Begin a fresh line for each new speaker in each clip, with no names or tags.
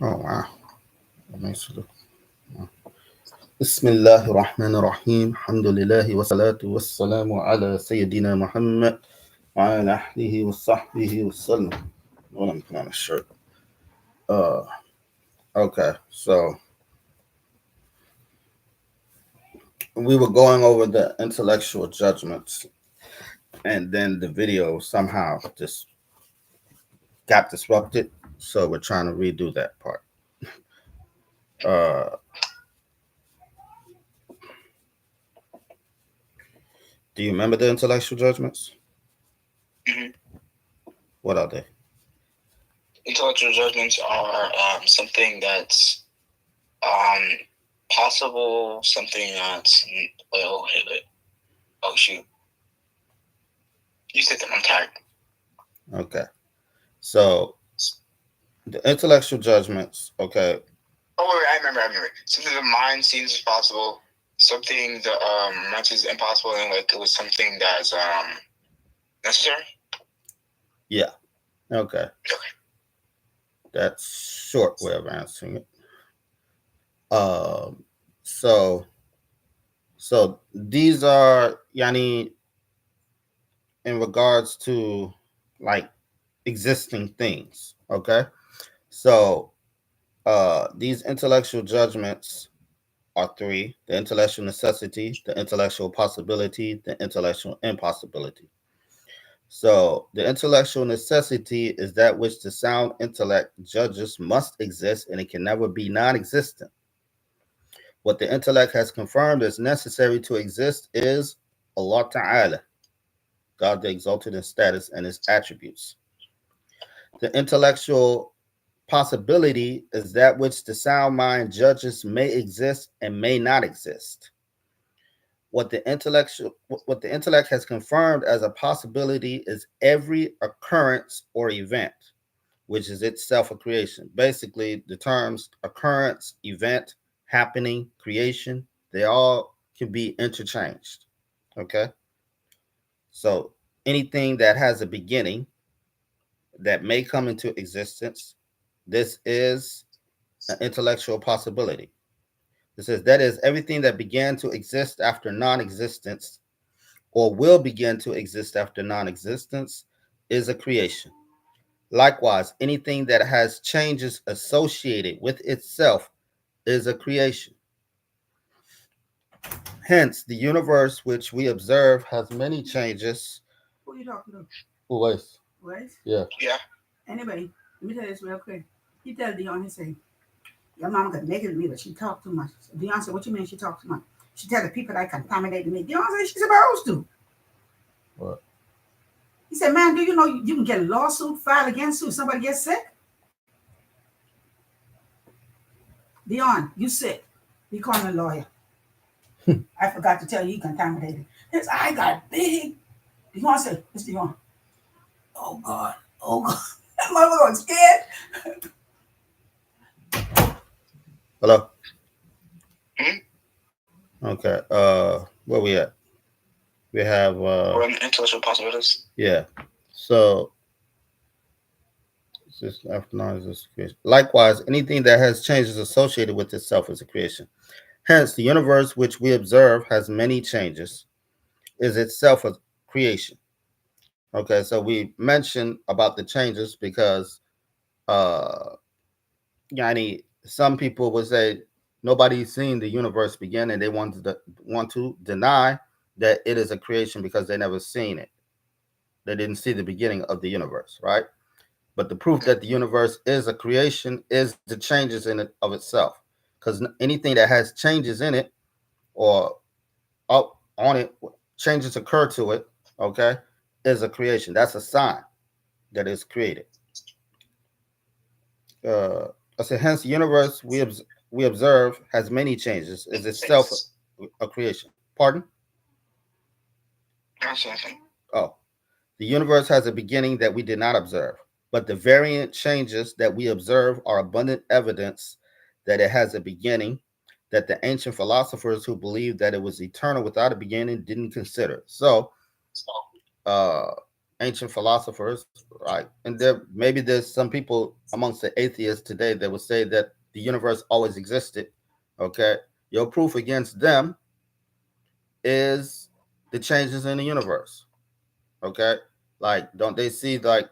Oh wow. Nice. بسم الله الرحمن الرحيم الحمد لله والصلاة والسلام على سيدنا محمد وعلى أهله وصحبه وسلم. What I'm putting on a shirt. Uh, okay, so we were going over the intellectual judgments, and then the video somehow just got disrupted. So we're trying to redo that part. Uh, do you remember the intellectual judgments?
hmm
What are they?
Intellectual judgments are something that's um, possible, something that's well, oh shoot, you said that I'm tired.
Okay, so the intellectual judgments. Okay,
Oh wait, I remember. Something the mind seems possible, something the mind seems impossible, and like it was something that's necessary.
yeah, okay,
Okay.
that's short way of answering it. Um, so these are yani in regards to like existing things. Okay, so these intellectual judgments are three: the intellectual necessity, the intellectual possibility, the intellectual impossibility. So the intellectual necessity is that which the sound intellect judges must exist and it can never be non-existent. What the intellect has confirmed as necessary to exist is Allah Ta'ala, God the exalted in status and his attributes. The intellectual possibility is that which the sound mind judges may exist and may not exist. What the intellect has confirmed as a possibility is every occurrence or event, which is itself a creation. Basically, the terms occurrence, event, happening, creation, they all can be interchanged. Okay? So anything that has a beginning that may come into existence, this is an intellectual possibility. It says that is everything that began to exist after non-existence or will begin to exist after non-existence is a creation. Likewise, anything that has changes associated with itself is a creation. Hence, the universe which we observe has many changes. Who are you talking to? Wes. Wes? Yeah.
Yeah.
Anyway, let me tell you this real quick. He tell Dion, he say, your mama got negative me, but she talked too much. Dion said, what you mean she talked too much? She tell the people that contaminated me. Dion said she's supposed to. What? He said, man, do you know you can get a lawsuit filed against you if somebody gets sick? Dion, you sick. He calling a lawyer. I forgot to tell you he contaminated. His eye got big. Dion said, Mr. Dion, oh God, oh God. That mother was scared. Hello?
hmm
Okay. Where we at? We have
Or intellectual possibilities.
yeah. So this after non is a creation. Likewise, anything that has changes associated with itself is a creation. Hence, the universe which we observe has many changes, is itself a creation. Okay, so we mentioned about the changes because uh yani some people would say nobody's seen the universe begin and they want to deny that it is a creation because they never seen it. They didn't see the beginning of the universe, right? But the proof that the universe is a creation is the changes in it of itself. Because anything that has changes in it or up on it, changes occur to it, okay, is a creation. That's a sign that it's created. Uh, I said, hence, the universe we observe has many changes, is itself a creation. Pardon?
That's something.
Oh, the universe has a beginning that we did not observe, but the variant changes that we observe are abundant evidence that it has a beginning that the ancient philosophers who believed that it was eternal without a beginning didn't consider. So, uh, ancient philosophers, right? And there maybe there's some people amongst the atheists today that would say that the universe always existed. Okay, your proof against them is the changes in the universe. Okay, like don't they see like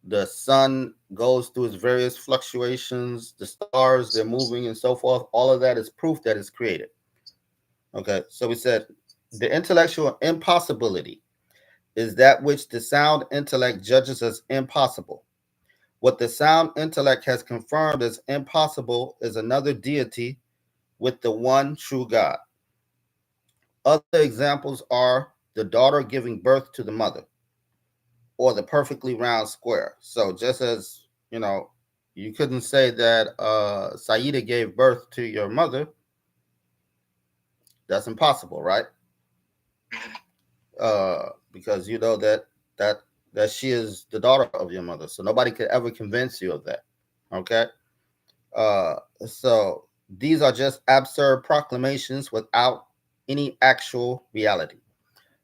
the sun goes through its various fluctuations, the stars they're moving and so forth. All of that is proof that it's created. Okay, so we said the intellectual impossibility is that which the sound intellect judges as impossible. What the sound intellect has confirmed as impossible is another deity with the one true God. Other examples are the daughter giving birth to the mother, or the perfectly round square. So just as you couldn't say that Saida gave birth to your mother, that's impossible, right? Because you know that that she is the daughter of your mother, so nobody could ever convince you of that. Okay, uh, so these are just absurd proclamations without any actual reality.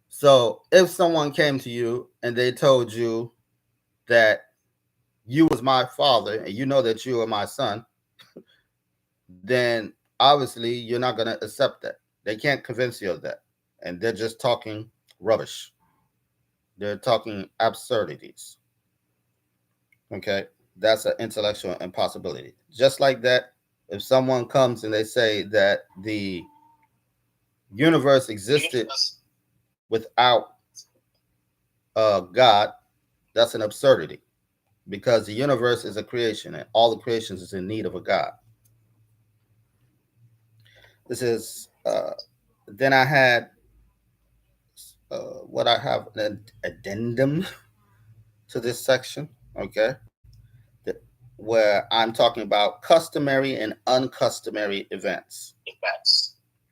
So if someone came to you and they told you that you was my father and you know that you are my son, then obviously you're not going to accept that. They can't convince you of that. And they're just talking rubbish. They're talking absurdities. Okay. That's an intellectual impossibility. Just like that, if someone comes and they say that the universe existed without God, that's an absurdity because the universe is a creation and all the creations is in need of a God. This is, then I had what I have an addendum to this section, okay, that, where I'm talking about customary and uncustomary events,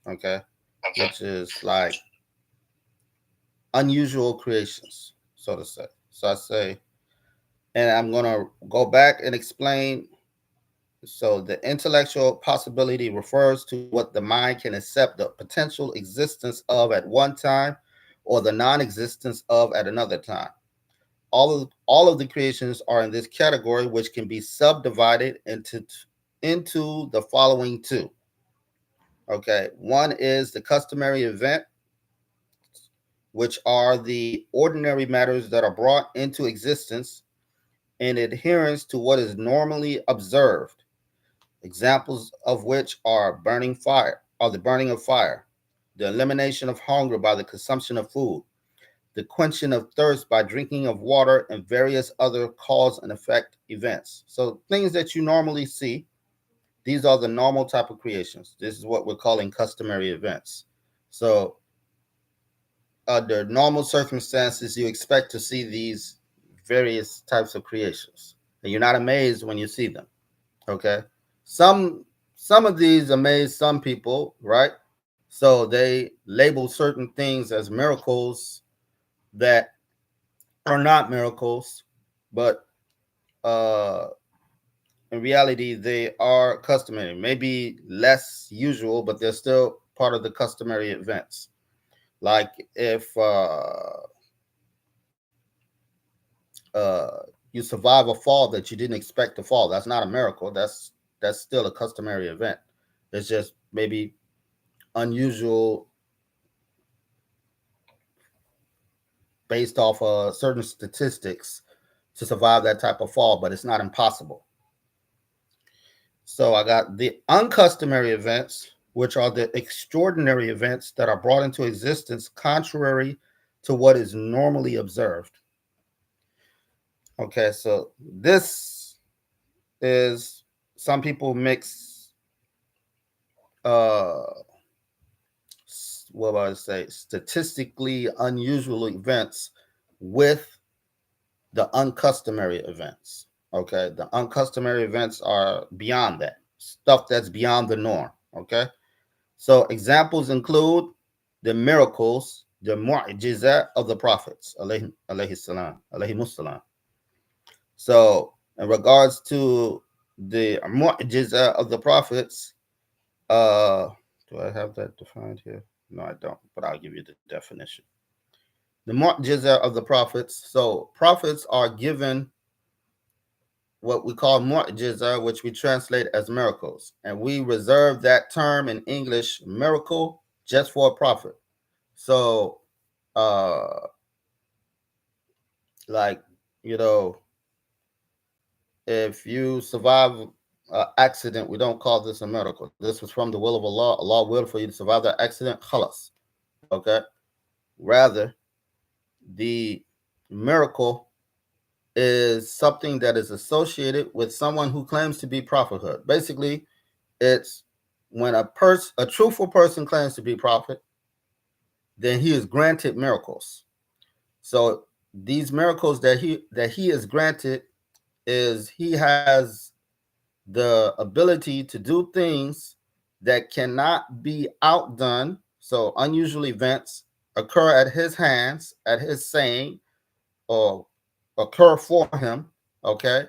okay, which is like unusual creations, so to say. So I say, and I'm going to go back and explain. So the intellectual possibility refers to what the mind can accept the potential existence of at one time or the non-existence of at another time. All of the creations are in this category, which can be subdivided into the following two. Okay, one is the customary event, which are the ordinary matters that are brought into existence in adherence to what is normally observed. Examples of which are the burning of fire, the elimination of hunger by the consumption of food, the quenching of thirst by drinking of water, and various other cause and effect events. So things that you normally see, these are the normal type of creations. This is what we're calling customary events. So under normal circumstances, you expect to see these various types of creations, and you're not amazed when you see them. Okay, some some of these amaze some people, right? So they label certain things as miracles that are not miracles, but uh, in reality, they are customary. Maybe less usual, but they're still part of the customary events. Like if uh, you survive a fall that you didn't expect to fall, that's not a miracle. That's still a customary event. It's just maybe unusual based off of certain statistics to survive that type of fall, but it's not impossible. So I got the uncustomary events, which are the extraordinary events that are brought into existence contrary to what is normally observed. Okay, so this is some people mix uh what do I say statistically unusual events with the uncustomary events. Okay, the uncustomary events are beyond that stuff that's beyond the norm. Okay, so examples include the miracles, the mu'jiza of the prophets, alayhi salam, alayhi musalam. So in regards to the mu'jiza of the prophets, uh, do I have that defined here? No, I don't, but I'll give you the definition. The mu'jiza of the prophets. So prophets are given what we call mu'jiza, which we translate as miracles. And we reserve that term in English, miracle, just for a prophet. So, uh, like, you know, if you survive an accident, we don't call this a miracle. This was from the will of Allah. Allah willed for you to survive that accident, khalas. Okay. Rather, the miracle is something that is associated with someone who claims to be prophethood. Basically, it's when a truthful person claims to be prophet, then he is granted miracles. So these miracles that he is granted is he has the ability to do things that cannot be outdone. So unusual events occur at his hands, at his saying, or occur for him, okay,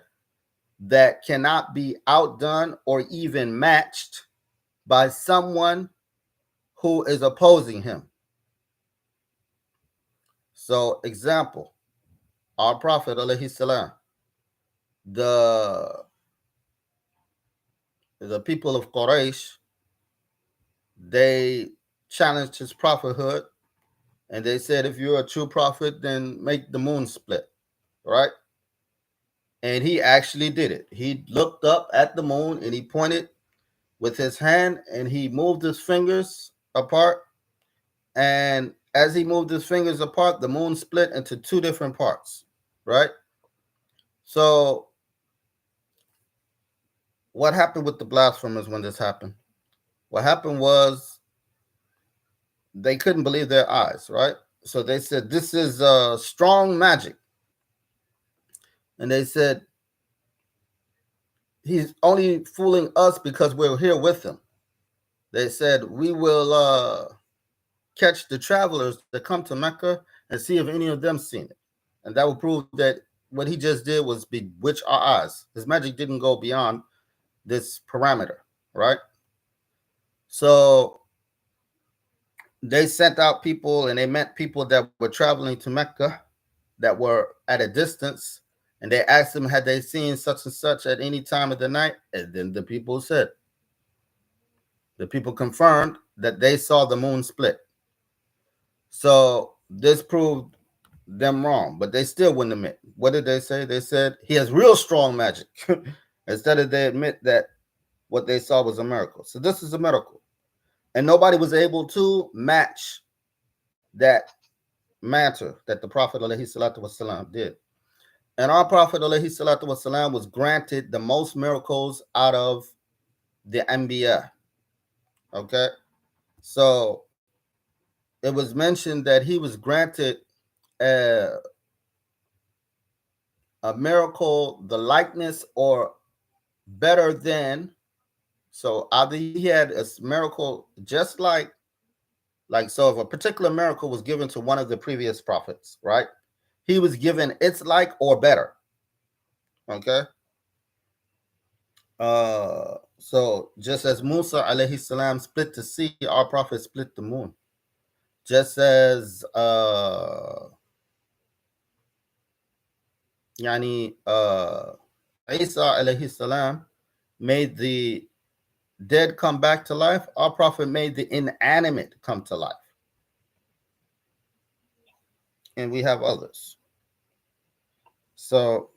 that cannot be outdone or even matched by someone who is opposing him. So, example, our Prophet, alayhi salam, the the people of Quraysh, they challenged his prophethood, and they said, if you're a true prophet, then make the moon split, right? And he actually did it. He looked up at the moon and he pointed with his hand and he moved his fingers apart. And as he moved his fingers apart, the moon split into two different parts, right? So, what happened with the blasphemers when this happened? What happened was they couldn't believe their eyes, right? So they said, this is strong magic. And they said, he's only fooling us because we're here with him. They said, we will catch the travelers that come to Mecca and see if any of them seen it. And that will prove that what he just did was bewitch our eyes. His magic didn't go beyond this parameter, right? So they sent out people and they met people that were traveling to Mecca that were at a distance, and they asked them had they seen such and such at any time of the night, and then the people confirmed that they saw the moon split. So this proved them wrong, but they still wouldn't admit. What did they say? They said he has real strong magic. Instead of they admit that what they saw was a miracle. So this is a miracle, and nobody was able to match that matter that the Prophet alayhi salatu wasalam did. And our Prophet alayhi salatu wasalam was granted the most miracles out of the Anbiya. Okay, so it was mentioned that he was granted a, a miracle, the likeness or better than. So either he had a miracle just like so if a particular miracle was given to one of the previous prophets, right? He was given its like or better. Okay. So just as Musa alayhi salam split the sea, our prophet split the moon. Just as yani Isa alayhi salam made the dead come back to life, our prophet made the inanimate come to life. And we have others. So,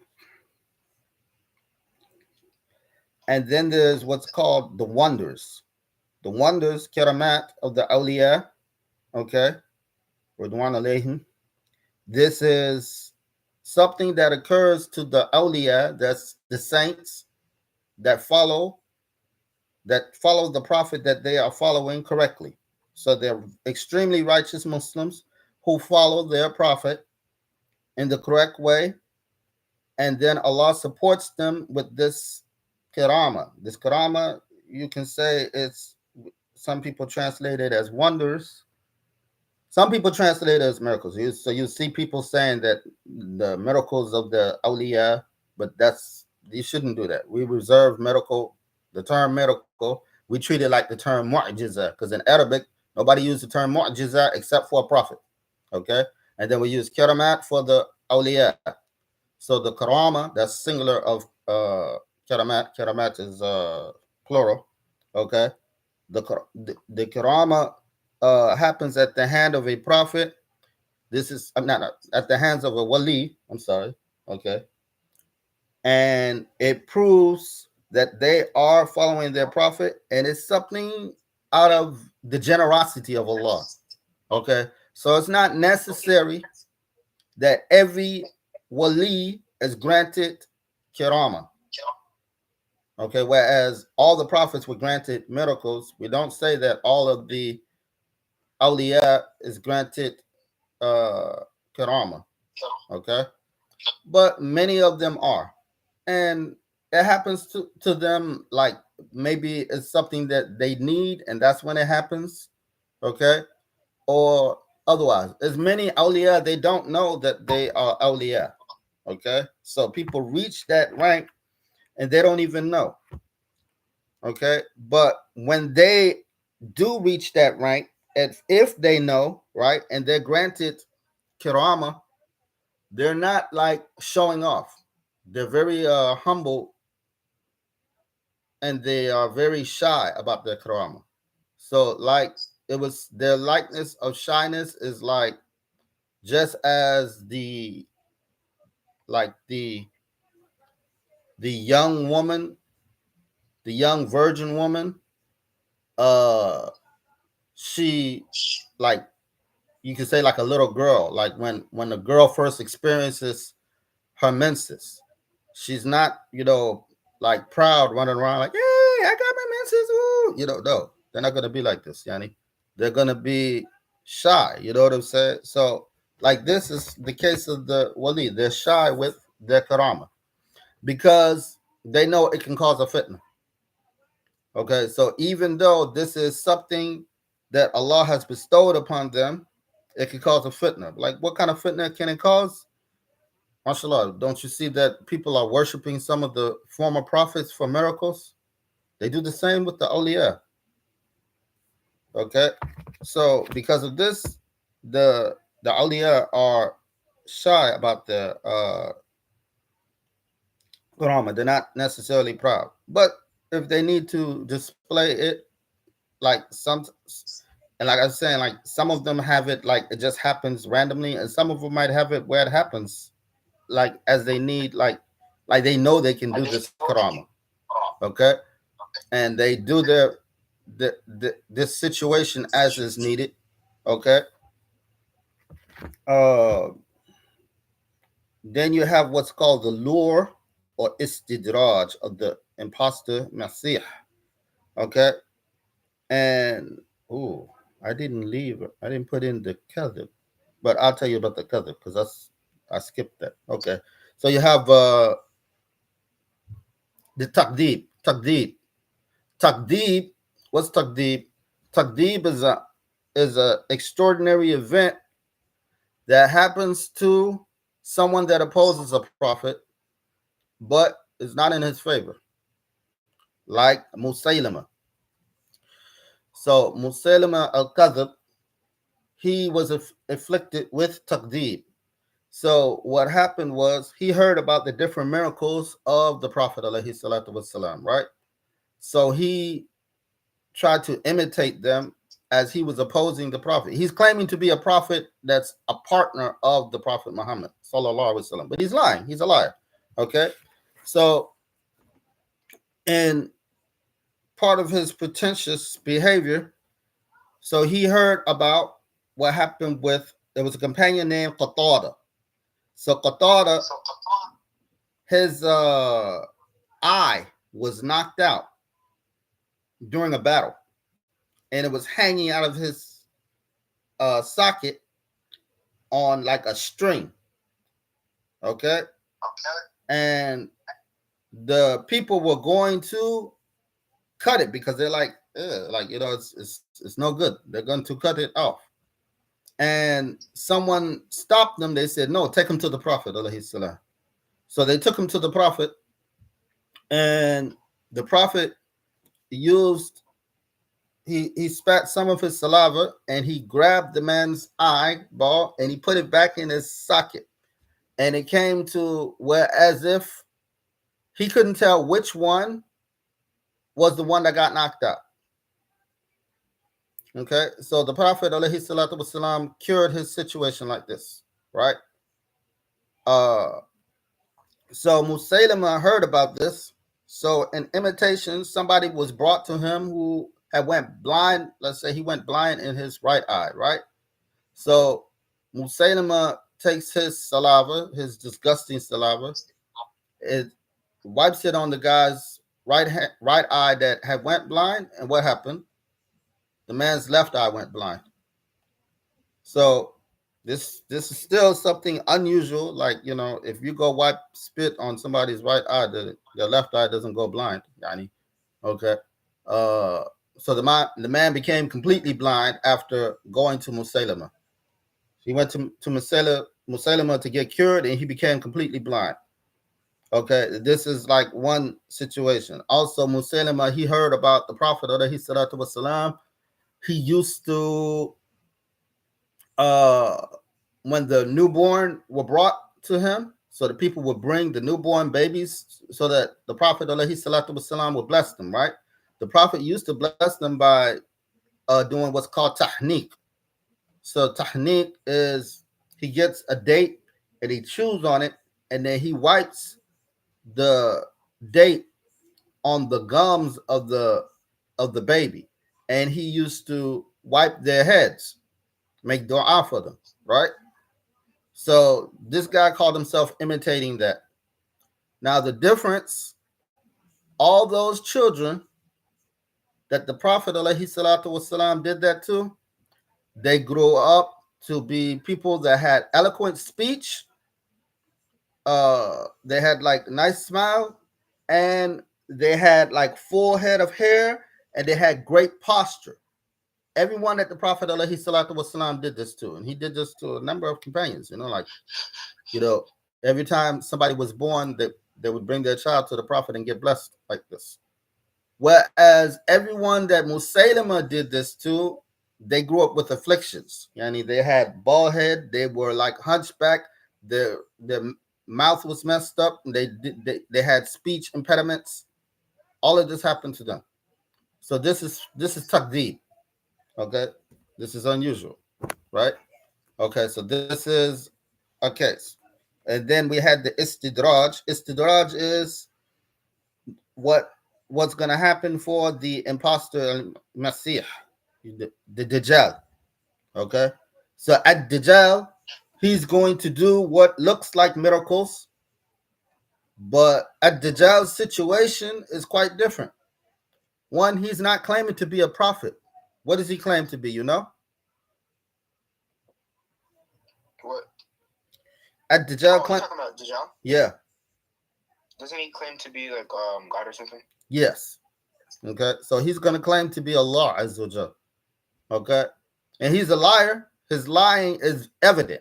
and then there's what's called the wonders. The wonders, karamat of the awliya, okay, Ridwan alayhim. This is something that occurs to the awliya, that's the saints that follow the prophet that they are following correctly. So they're extremely righteous Muslims who follow their prophet in the correct way, and then Allah supports them with this karama. This karama, you can say it's, some people translate it as wonders. Some people translate it as miracles. So you see people saying that the miracles of the awliya, but you shouldn't do that. We reserve the term miracle, we treat it like the term mu'jiza, because in Arabic, nobody used the term mu'jiza except for a prophet. Okay? and then we use karamat for the awliya. So the karama, that's singular of karamat. Karamat is plural. Okay, the karama happens at the hand of a prophet. This is I'm not at the hands of a wali. I'm sorry. Okay, and it proves that they are following their prophet, and it's something out of the generosity of Allah. Okay, so it's not necessary that every wali is granted kirama. Okay, whereas all the prophets were granted miracles, we don't say that all of the awliya is granted uh kirama. Okay, but many of them are, and it happens to them like maybe it's something that they need, and that's when it happens. Okay, or otherwise, as many awliya they don't know that they are awliya. Okay, so people reach that rank and they don't even know. Okay, but when they do reach that rank, if they know, right, and they're granted kirama, they're not like showing off. They're very humble, and they are very shy about their karama. So like it was their likeness of shyness is like just as like the young woman, the young virgin woman, uh she like you could say like a little girl, like when a girl first experiences her menses, she's not, like proud running around like, hey, I got my menses, woo. No, they're not gonna be like this, Yanni. They're gonna be shy, you know what I'm saying? So like this is the case of the wali. They're shy with their karama because they know it can cause a fitna. Okay, so even though this is something that Allah has bestowed upon them, it can cause a fitna. Like what kind of fitna can it cause? MashaAllah, don't you see that people are worshiping some of the former prophets for miracles? They do the same with the awliya. Okay, so because of this, the awliya are shy about the karama. They're not necessarily proud, but if they need to display it, like and like I was saying, like some of them have it like it just happens randomly, and some of them might have it where it happens like as they need, like they know they can do this karama. Okay, and they do this situation as is needed. Okay, uh, then you have what's called the lure or istidraj of the imposter masih. Okay, and oh, I didn't put in the kadhib, but I'll tell you about the kadhib because I skipped that. Okay, so you have the takdeeb. What's takdeeb? Takdeeb is a extraordinary event that happens to someone that opposes a prophet, but is not in his favor, like Musaylima. So Musaylima al-Kadhib, he was afflicted with takdeeb. So what happened was he heard about the different miracles of the Prophet alayhi salatu wasalam, right? So he tried to imitate them as he was opposing the Prophet. He's claiming to be a prophet that's a partner of the Prophet Muhammad sallallahu alaihi wasallam, but he's lying. He's a liar. Okay, so in part of his pretentious behavior, so he heard about what happened with there was a companion named Qatada. So Qatada, his eye was knocked out during a battle, and it was hanging out of his socket on like a string. Okay, and the people were going to cut it because they're like, like it's no good. They're going to cut it off. And someone stopped them. They said, "No, take him to the Prophet." So they took him to the Prophet, and the Prophet used he spat some of his saliva and he grabbed the man's eyeball and he put it back in his socket. And it came to where as if he couldn't tell which one was the one that got knocked out. Okay, so the Prophet alayhi salatu wasalam cured his situation like this, right? Uh, so Musaylama heard about this. So in imitation, somebody was brought to him who had went blind. Let's say he went blind in his right eye, right? So Musaylama takes his saliva, his disgusting saliva, it wipes it on the guy's right eye that had went blind, and what happened? The man's left eye went blind. So this is still something unusual. Like if you go wipe spit on somebody's right eye, the left eye doesn't go blind. Yani, okay. Uh, so the man became completely blind after going to Musaylama. He went to Musaylama to get cured, and he became completely blind. Okay, this is like one situation. Also, Musaylama, he heard about the Prophet alayhi salatu wasalam. He used to uh when the newborn were brought to him, so the people would bring the newborn babies so that the Prophet alayhi salatu wasalam would bless them, right? The Prophet used to bless them by doing what's called tahniq. So tahniq is he gets a date and he chews on it, and then he wipes the date on the gums of the baby, and he used to wipe their heads, make dua for them, right? So this guy called himself imitating that. Now the difference, all those children that the Prophet alayhi salatu wasalam did that to, they grew up to be people that had eloquent speech, they had like nice smile, and they had like full head of hair, and they had great posture. Everyone that the Prophet alayhi salatu wasalam did this to, and he did this to a number of companions. Like you know, every time somebody was born, they would bring their child to the Prophet and get blessed like this. Whereas everyone that Musaylama did this to, they grew up with afflictions. Yani they had bald head, they were like hunchback, their mouth was messed up, they had speech impediments. All of this happened to them. So this is takdeeb. Okay, this is unusual, right? Okay, so this is a case. And then we had the istidraj. Istidraj is what what's going to happen for the impostor Masih, the Dajjal. Okay, so at Dajjal, he's going to do what looks like miracles, but at Dajjal's situation is quite different. One, he's not claiming to be a prophet. What does he claim to be?
What?
At Dajjal,
Oh, you talking about Dajjal?
Yeah.
Doesn't he claim to be like God or something?
Yes. Okay, so he's going to claim to be Allah Azza wa Jal. Okay, and he's a liar. His lying is evident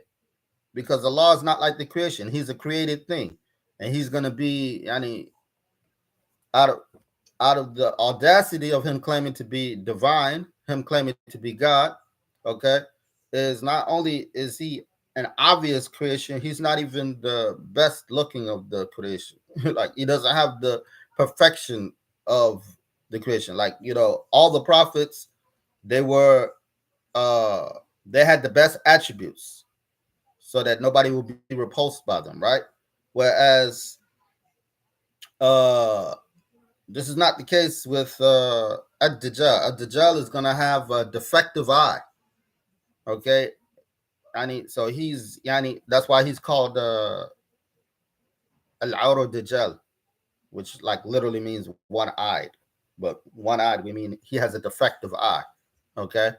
because Allah is not like the creation. He's a created thing, and he's going to be out of out of the audacity of him claiming to be divine, him claiming to be God. Okay, is not only is he an obvious creation, he's not even the best looking of the creation. Like he doesn't have the perfection of the creation. Like all the prophets, they were uh they had the best attributes so that nobody would be repulsed by them, right? Whereas uh this is not the case with ad-dajjal. Ad-dajjal is going to have a defective eye. Okay, so he's that's why he's called al-awra dajjal, which like literally means one-eyed. But one-eyed we mean he has a defective eye. Okay,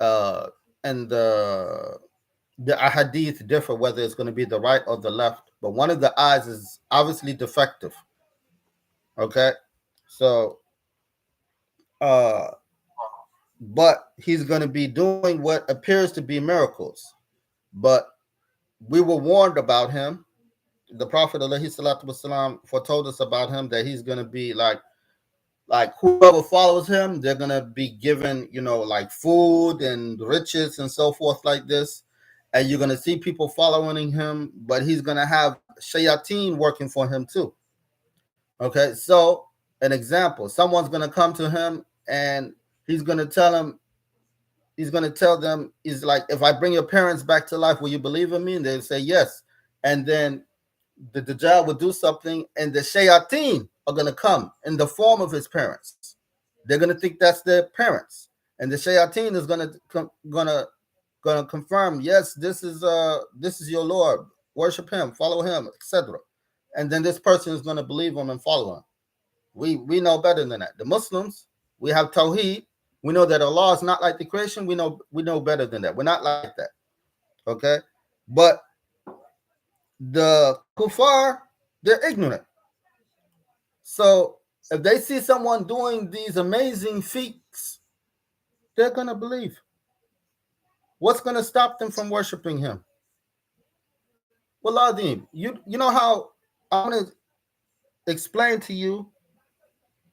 uh and the ahadith differ whether it's going to be the right or the left, but one of the eyes is obviously defective. Okay, so uh but he's going to be doing what appears to be miracles. But we were warned about him. The Prophet alayhi salatu wasalam foretold us about him that he's going to be Like whoever follows him, they're gonna be given, like food and riches and so forth like this. And you're gonna see people following him, but he's gonna have shayateen working for him too. Okay, so an example, someone's gonna come to him and he's gonna tell him, he's gonna tell them, he's like, if I bring your parents back to life, will you believe in me? And they'll say yes. And then the Dajjal will do something, and the shayateen are gonna come in the form of his parents. They're gonna think that's their parents, and the shayateen is gonna confirm, yes, this is your Lord. Worship him, follow him, etc. And then this person is gonna believe him and follow him. We know better than that. The Muslims, we have Tawheed. We know that Allah is not like the creation. We know better than that. We're not like that. Okay, but the kuffar, they're ignorant. So if they see someone doing these amazing feats, they're gonna believe. What's gonna stop them from worshiping him? Well, Adim, you know how I want to explain to you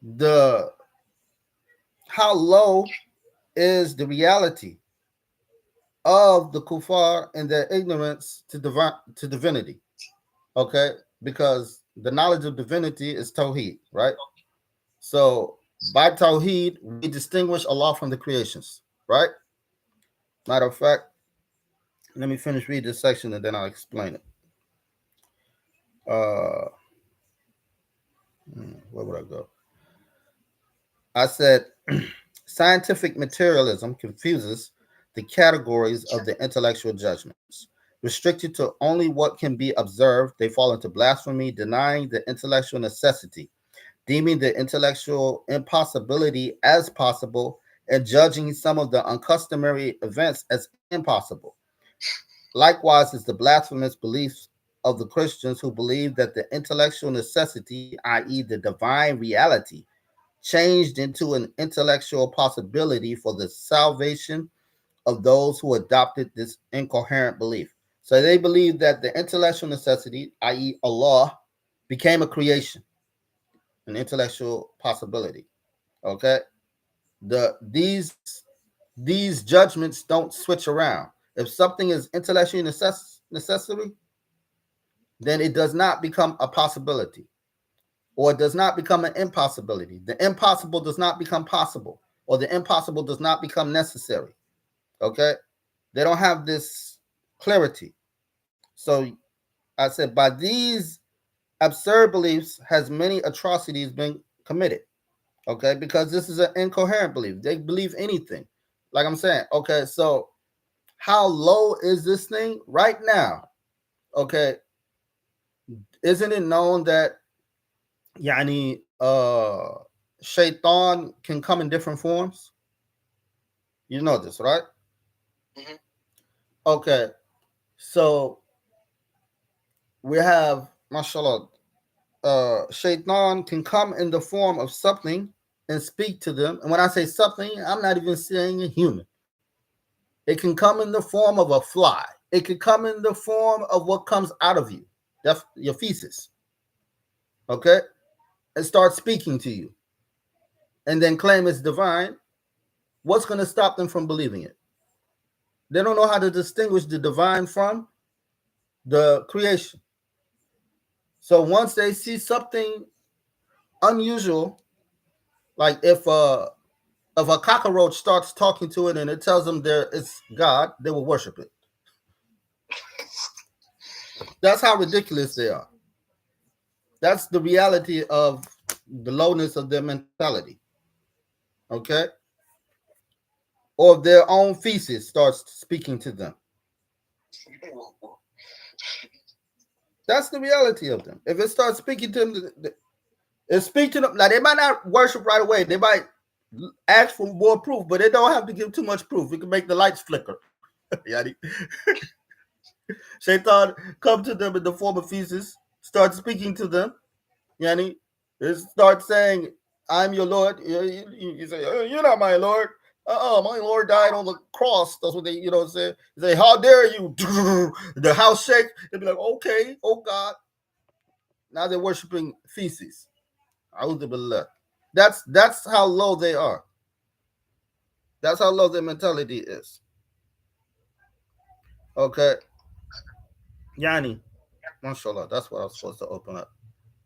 the how low is the reality of the kuffar and their ignorance to divinity. Okay, because the knowledge of divinity is tawheed, right? So by tawheed, we distinguish Allah from the creations, right? Matter of fact, let me finish read this section and then I'll explain it. Uh, where would I go? I said scientific materialism confuses the categories of the intellectual judgments. Restricted to only what can be observed, they fall into blasphemy, denying the intellectual necessity, deeming the intellectual impossibility as possible, and judging some of the uncustomary events as impossible. Likewise, is the blasphemous beliefs of the Christians who believe that the intellectual necessity, i.e., the divine reality, changed into an intellectual possibility for the salvation of those who adopted this incoherent belief. So they believe that the intellectual necessity, i.e., Allah, became a creation, an intellectual possibility. Okay, these judgments don't switch around. If something is intellectually necessary, then it does not become a possibility, or it does not become an impossibility. The impossible does not become possible, or the impossible does not become necessary. Okay, they don't have this clarity. So I said, by these absurd beliefs has many atrocities been committed. Okay, because this is an incoherent belief. They believe anything. Like I'm saying, okay, so how low is this thing right now? Okay, isn't it known that yani shaitan can come in different forms? You know this, right?
Mm-hmm.
Okay, so we have, mashallah, shaitan can come in the form of something and speak to them. And when I say something, I'm not even saying a human. It can come in the form of a fly. It can come in the form of what comes out of you, that's your feces, okay? And start speaking to you and then claim it's divine. What's going to stop them from believing it? They don't know how to distinguish the divine from the creation. So once they see something unusual, like if a cockroach starts talking to it and it tells them there it's God, they will worship it. That's how ridiculous they are. That's the reality of the lowness of their mentality. Okay? Or their own feces starts speaking to them. That's the reality of them. If it starts speaking to them, it speak to them. Now they might not worship right away. They might ask for more proof, but they don't have to give too much proof. It can make the lights flicker. Yani. Shaitan come to them in the form of feces, start speaking to them. Yani, it start saying, "I'm your Lord." You say, "You're not my Lord." My Lord died on the cross. That's what they, say. They say, "How dare you?" The house shake. They'd be like, "Okay, oh God." Now they're worshiping feces. A'udhu billah. That's how low they are. That's how low their mentality is. Okay, Yani, mashallah. That's what I was supposed to open up.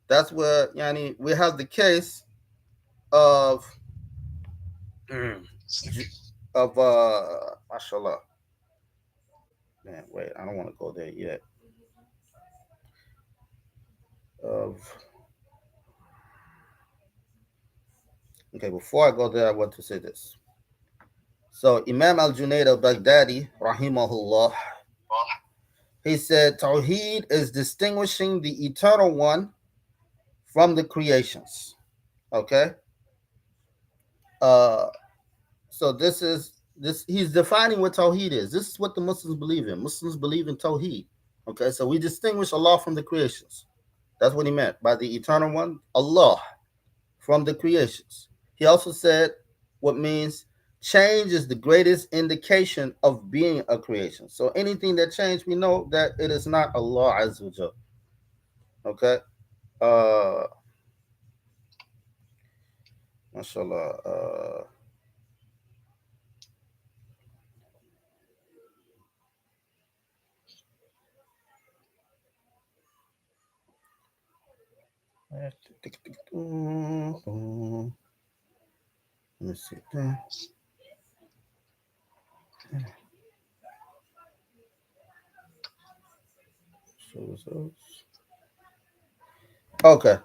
That's where Yani we have the case of mm, of mashallah. Man, wait, I don't want to go there yet. Of Okay, before I go there, I want to say this. So Imam Al Junaid al Baghdadi, rahimahullah, he said Tawheed is distinguishing the eternal one from the creations. Okay, uh, so this he's defining what Tawheed is. This is what the Muslims believe in. Muslims believe in Tawheed. Okay, so we distinguish Allah from the creations. That's what he meant by the eternal one, Allah, from the creations. He also said what means change is the greatest indication of being a creation. So anything that changes, we know that it is not Allah Azza wa Jal. Okay. Uh mashallah. Let me see. Okay.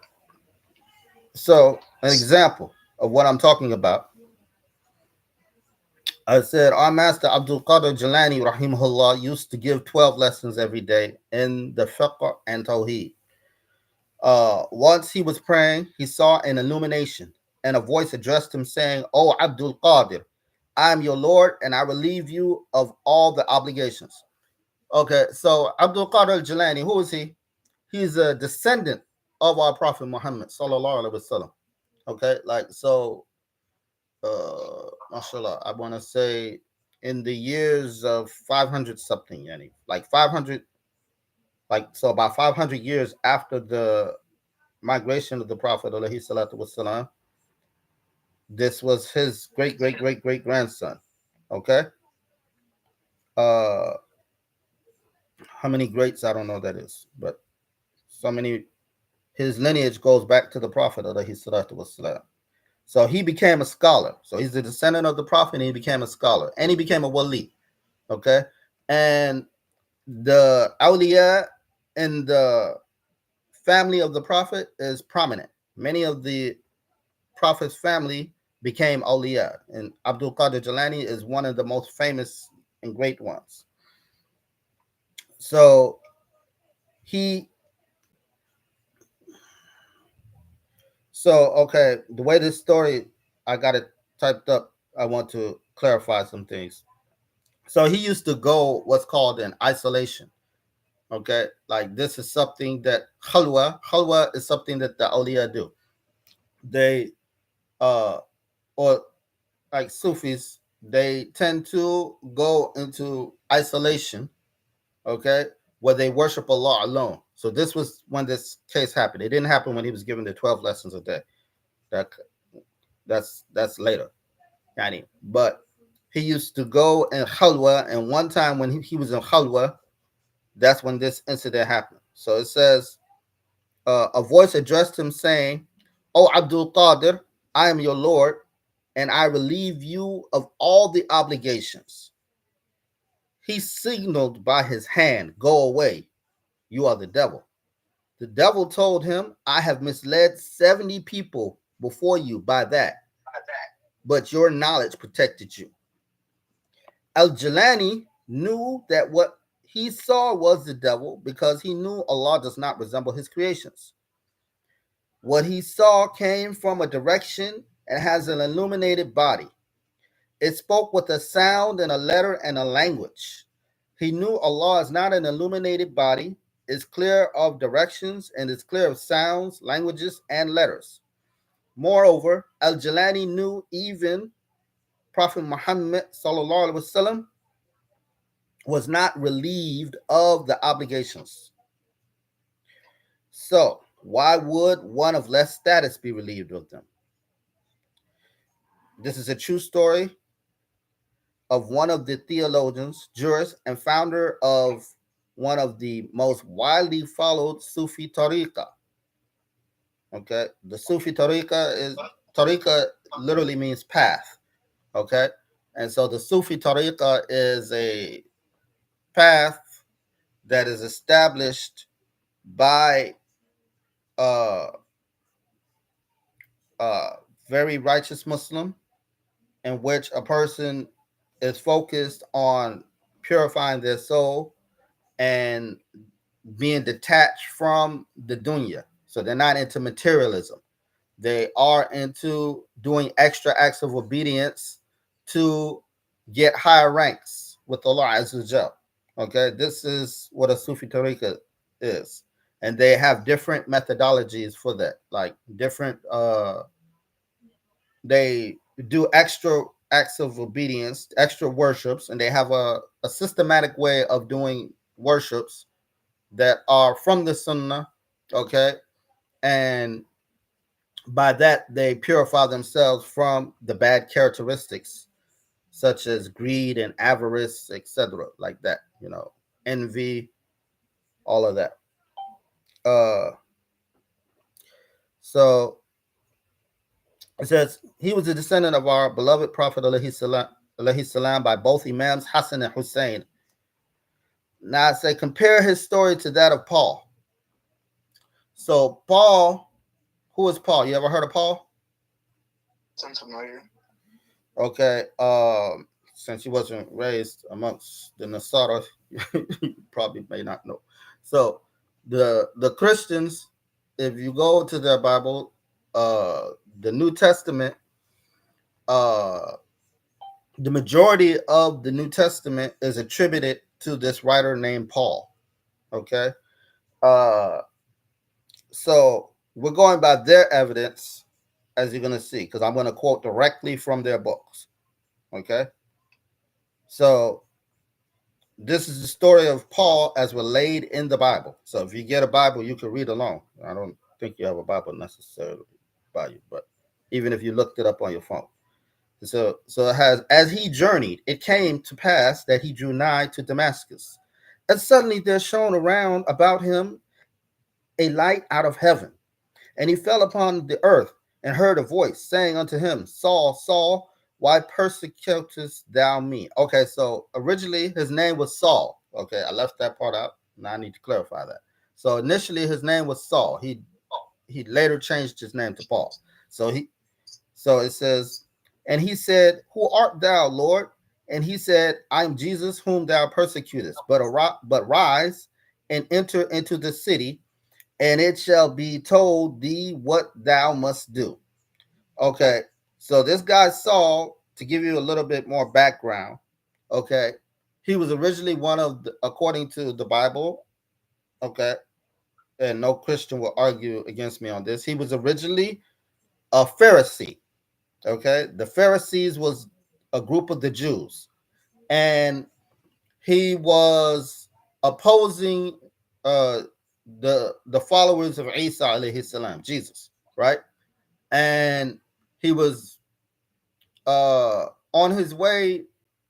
So an example of what I'm talking about. I said our master Abdul Qadir Jalani rahimahullah used to give 12 lessons every day in the fiqh and tawheed. Once he was praying, he saw an illumination, and a voice addressed him saying, "O Abdul Qadir, I am your Lord, and I relieve you of all the obligations." Okay, so Abdul Qadir Jalani, who is he? He's a descendant of our Prophet Muhammad sallallahu alaihi wasallam. Okay, like so, mashallah, I want to say in the years of 500 something, yani, like 500, like so about 500 years after the migration of the Prophet alayhi salatu wasalam, this was his great great great great grandson. Okay, uh, how many greats I don't know that is, but so many. His lineage goes back to the Prophet alayhi salatu wasalam. So he became a scholar. So he's the descendant of the Prophet, and he became a scholar, and he became a wali. Okay, and the awliya in the family of the Prophet is prominent. Many of the Prophet's family became awliya, and Abdul Qadir Jalani is one of the most famous and great ones. So he, okay, the way this story I got it typed up, I want to clarify some things. So he used to go what's called an isolation. Okay, like this is something that halwa is something that the awliya do. They or like Sufis, they tend to go into isolation, okay, where they worship Allah alone. So this was when this case happened. It didn't happen when he was given the 12 lessons a day. That that's later. Yani. But he used to go in Khalwa, and one time when he was in Khalwa, that's when this incident happened. So it says, a voice addressed him saying, "O Abdul Qadir, I am your Lord, and I relieve you of all the obligations." He signaled by his hand, "Go away, you are the devil." The devil told him, "I have misled 70 people before you by that, but your knowledge protected you." Al Jalani knew that what he saw was the devil because he knew Allah does not resemble his creations. What he saw came from a direction and has an illuminated body. It spoke with a sound and a letter and a language. He knew Allah is not an illuminated body, is clear of directions, and is clear of sounds, languages, and letters. Moreover, Al Jalani knew even Prophet Muhammad sallallahu alaihi wasallam was not relieved of the obligations. So, why would one of less status be relieved of them? This is a true story of one of the theologians, jurist, and founder of one of the most widely followed Sufi tariqa. Okay, the Sufi tariqa literally means path. Okay, and so the Sufi tariqa is a path that is established by a, a very righteous Muslim, in which a person is focused on purifying their soul and being detached from the dunya. So they're not into materialism. They are into doing extra acts of obedience to get higher ranks with Allah Azza wa Jal. Okay, this is what a Sufi tariqa is. And they have different methodologies for that, like different they do extra acts of obedience, extra worships, and they have a systematic way of doing worships that are from the Sunnah, okay? And by that, they purify themselves from the bad characteristics, such as greed and avarice, etc., like that, envy, all of that. Uh, so it says, he was a descendant of our beloved Prophet, alayhi salam, by both Imams Hassan and Hussein. Now I say, compare his story to that of Paul. So, Paul, who is Paul? You ever heard of Paul?
Sounds familiar.
Okay. Since he wasn't raised amongst the Nasara, you probably may not know. So the Christians, if you go to their Bible, the New Testament, uh, the majority of the New Testament is attributed to this writer named Paul. Okay. Uh, so we're going by their evidence, as you're going to see, because I'm going to quote directly from their books. Okay. So this is the story of Paul as relayed in the Bible. So if you get a Bible, you can read along. I don't think you have a Bible necessarily by you, but even if you looked it up on your phone. So it has, as he journeyed, it came to pass that he drew nigh to Damascus. And suddenly there shone around about him a light out of heaven. And he fell upon the earth and heard a voice saying unto him, Saul, Saul, why persecutest thou me? Okay, so originally his name was Saul. Okay, I left that part out. Now I need to clarify that. So initially his name was Saul. He later changed his name to Paul. So it says, and he said, Who art thou, Lord? And he said, I am Jesus whom thou persecutest. But rise and enter into the city, and it shall be told thee what thou must do. Okay, so this guy Saul, to give you a little bit more background, okay, he was originally according to the Bible, okay, and no Christian will argue against me on this. He was originally a Pharisee, okay. The Pharisees was a group of the Jews, and he was opposing uh, the followers of Isa alayhi salam, Jesus, right? And he was on his way,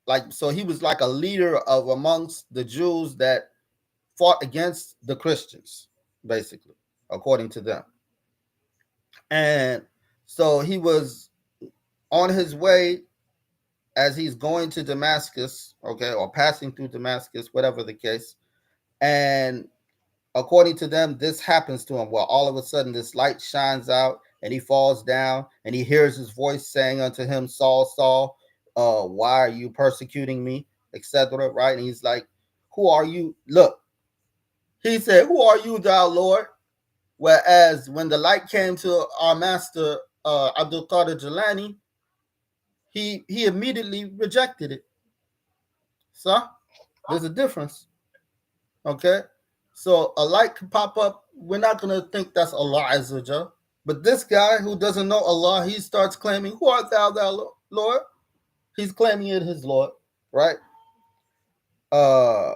like, so he was like a leader of amongst the Jews that fought against the Christians, basically, according to them. And so he was on his way as he's going to Damascus, okay, or passing through Damascus, whatever the case. And according to them, this happens to him. Well, all of a sudden, this light shines out, and he falls down, and he hears his voice saying unto him, Saul, Saul, why are you persecuting me, etc. Right? And he's like, who are you? Look, he said, who are you, thou Lord? Whereas when the light came to our master, Abdul Qadir Jalani, he immediately rejected it. So there's a difference. Okay. So a light can pop up. We're not going to think that's Allah Azza wa Jal. But this guy who doesn't know Allah, he starts claiming, Who art thou, Lord? He's claiming it his Lord, right? Uh,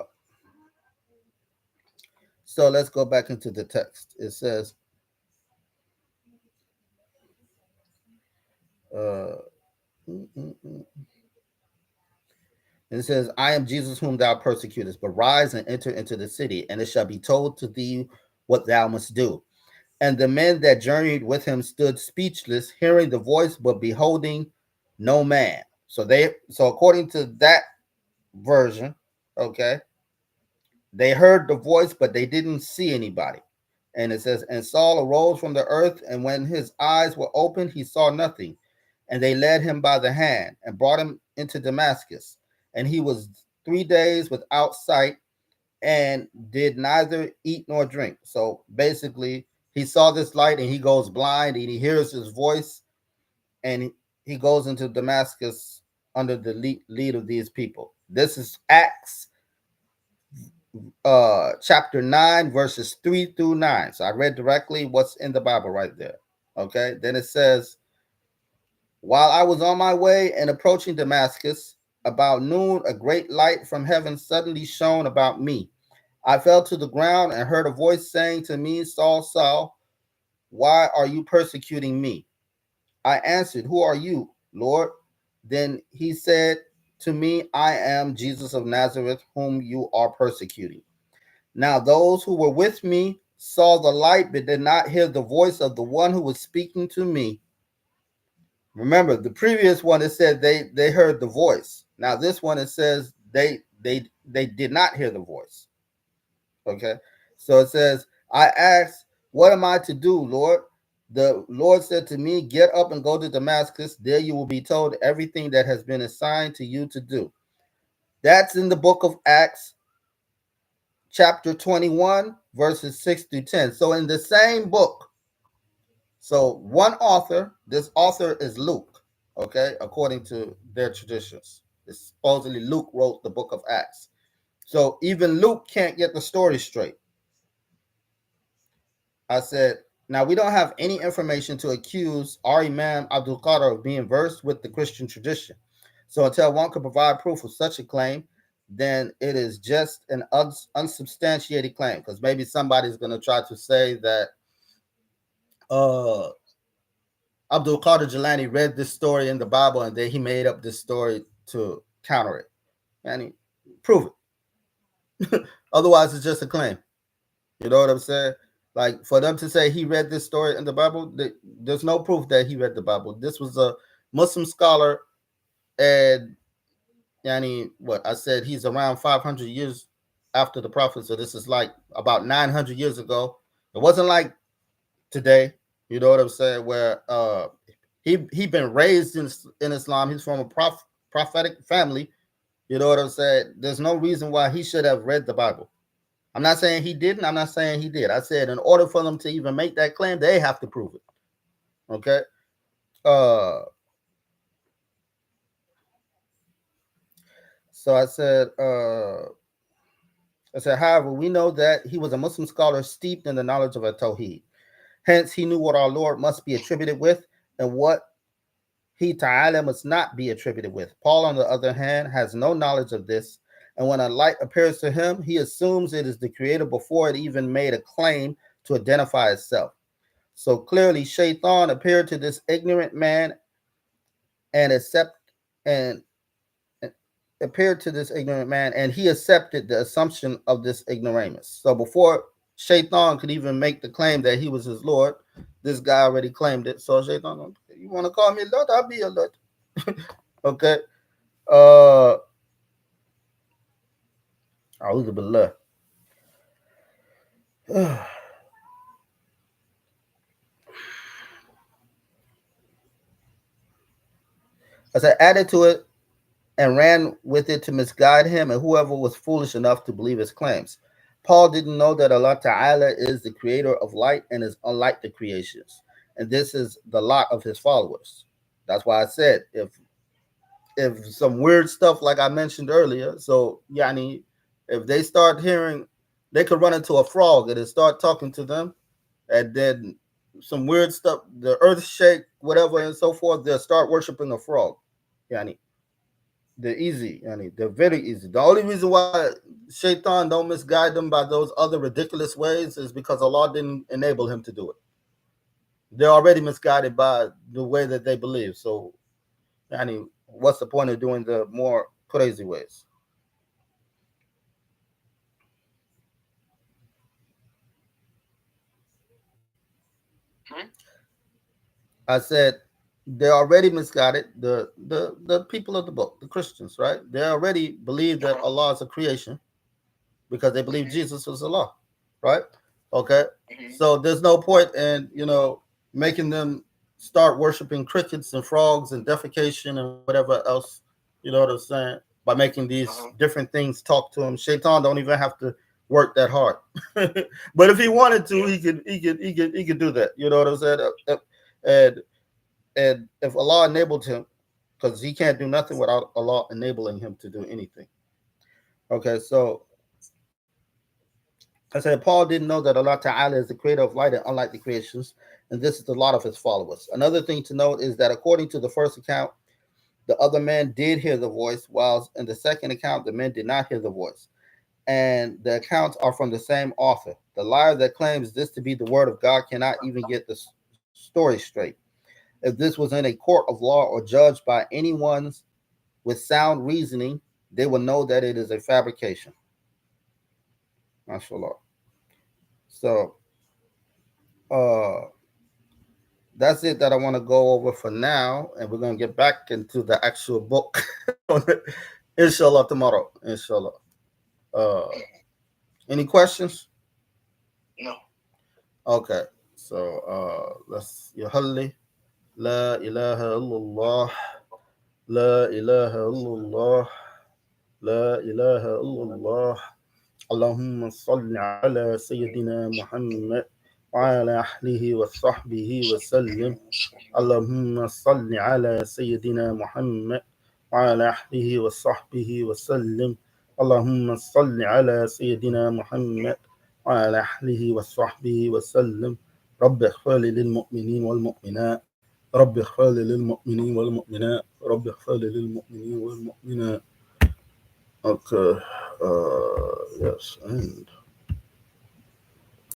so let's go back into the text. It says, uh, And it says, I am Jesus whom thou persecutest, but rise and enter into the city, and it shall be told to thee what thou must do. And the men that journeyed with him stood speechless, hearing the voice, but beholding no man. So according to that version, okay, they heard the voice, but they didn't see anybody. And it says, and Saul arose from the earth, and when his eyes were opened, he saw nothing. And they led him by the hand and brought him into Damascus. And he was 3 days without sight and did neither eat nor drink. So basically, he saw this light and he goes blind and he hears his voice and he goes into Damascus under the lead of these people. This is Acts chapter 9 verses 3 through 9. So I read directly what's in the Bible right there. Okay, then it says, while I was on my way and approaching Damascus about noon, a great light from heaven suddenly shone about me. I fell to the ground and heard a voice saying to me, Saul, Saul, why are you persecuting me? I answered, who are you, Lord? Then he said to me, I am Jesus of Nazareth, whom you are persecuting. Now those who were with me saw the light, but did not hear the voice of the one who was speaking to me. Remember, the previous one it said they heard the voice. Now this one it says they did not hear the voice. Okay, so it says, I asked, what am I to do, Lord? The Lord said to me, get up and go to Damascus. There you will be told everything that has been assigned to you to do. That's in the book of Acts, chapter 21, verses 6 through 10. So in the same book, so one author, this author is Luke, okay, according to their traditions. It's supposedly Luke wrote the book of Acts. So even Luke can't get the story straight. I said, now we don't have any information to accuse our Imam Abdul Qadir of being versed with the Christian tradition. So until one can provide proof of such a claim, then it is just an unsubstantiated claim. Because maybe somebody's going to try to say that uh, Abdul Qadir Jilani read this story in the Bible and then he made up this story to counter it. And prove it. Otherwise, it's just a claim. You know what I'm saying? Like for them to say he read this story in the Bible, there's no proof that he read the Bible. This was a Muslim scholar, and yani what I said, he's around 500 years after the Prophet. So this is like about 900 years ago. It wasn't like today. You know what I'm saying? Where he been raised in Islam. He's from a prophetic family. You know what I'm saying? There's no reason why he should have read the Bible. I'm not saying he didn't. I'm not saying he did. I said in order for them to even make that claim, they have to prove it. Okay. Uh. So I said. However, we know that he was a Muslim scholar steeped in the knowledge of a Tawheed. Hence, he knew what our Lord must be attributed with and what he Ta'ala must not be attributed with. Paul, on the other hand, has no knowledge of this. And when a light appears to him, he assumes it is the creator before it even made a claim to identify itself. So clearly, Shaitan appeared to this ignorant man and and appeared to this ignorant man, and he accepted the assumption of this ignoramus. So before Shaitan could even make the claim that he was his Lord, this guy already claimed it. So Shaitan, you want to call me Lord? I'll be your Lord. Okay. A'udhu billah. I said, added to it and ran with it to misguide him and whoever was foolish enough to believe his claims. Paul didn't know that Allah Ta'ala is the creator of light and is unlike the creations. And this is the lot of his followers. That's why I said if some weird stuff like I mentioned earlier, so yani, if they start hearing, they could run into a frog and start talking to them, and then some weird stuff, the earth shake, whatever, and so forth, they'll start worshiping a frog. Yani, they're easy, yani, they're very easy. The only reason why Shaitan don't misguide them by those other ridiculous ways is because Allah didn't enable him to do it. They're already misguided by the way that they believe. So Yani, what's the point of doing the more crazy ways?
Hmm?
I said they're already misguided. The people of the book, the Christians, right? They already believe that
Uh-huh.
Allah is a creation because they believe
Hmm.
Jesus was Allah, right? Okay,
Hmm.
so there's no point in making them start worshiping crickets and frogs and defecation and whatever else. You know what I'm saying? By making these
Uh-huh.
different things talk to him, Shaitan don't even have to work that hard. But if he wanted to,
Yeah.
he could do that. You know what I'm saying? And and if Allah enabled him, because he can't do nothing without Allah enabling him to do anything. Okay, so I said Paul didn't know that Allah Ta'ala is the creator of light and unlike the creations, and this is a lot of his followers. Another thing to note is that according to the first account, the other men did hear the voice, whilst in the second account, the men did not hear the voice. And the accounts are from the same author. The liar that claims this to be the word of God cannot even get the story straight. If this was in a court of law or judged by anyone with sound reasoning, they will know that it is a fabrication. MashaAllah. So, uh, that's it that I want to go over for now, and we're gonna get back into the actual book, inshallah tomorrow, inshallah. Uh, any questions?
No.
Okay, so let's يهلي لا إله إلا الله لا إله إلا الله لا إله إلا الله اللهم صل على سيدنا محمد وعلى أهله وصحبه وسلم اللهم صل على سيدنا محمد وعلى أهله وصحبه وسلم اللهم صل على سيدنا محمد وعلى أهله وصحبه وسلم رب اغفر للمؤمنين والمؤمنات رب اغفر للمؤمنين والمؤمنات رب اغفر للمؤمنين والمؤمنات. Okay. Yes, and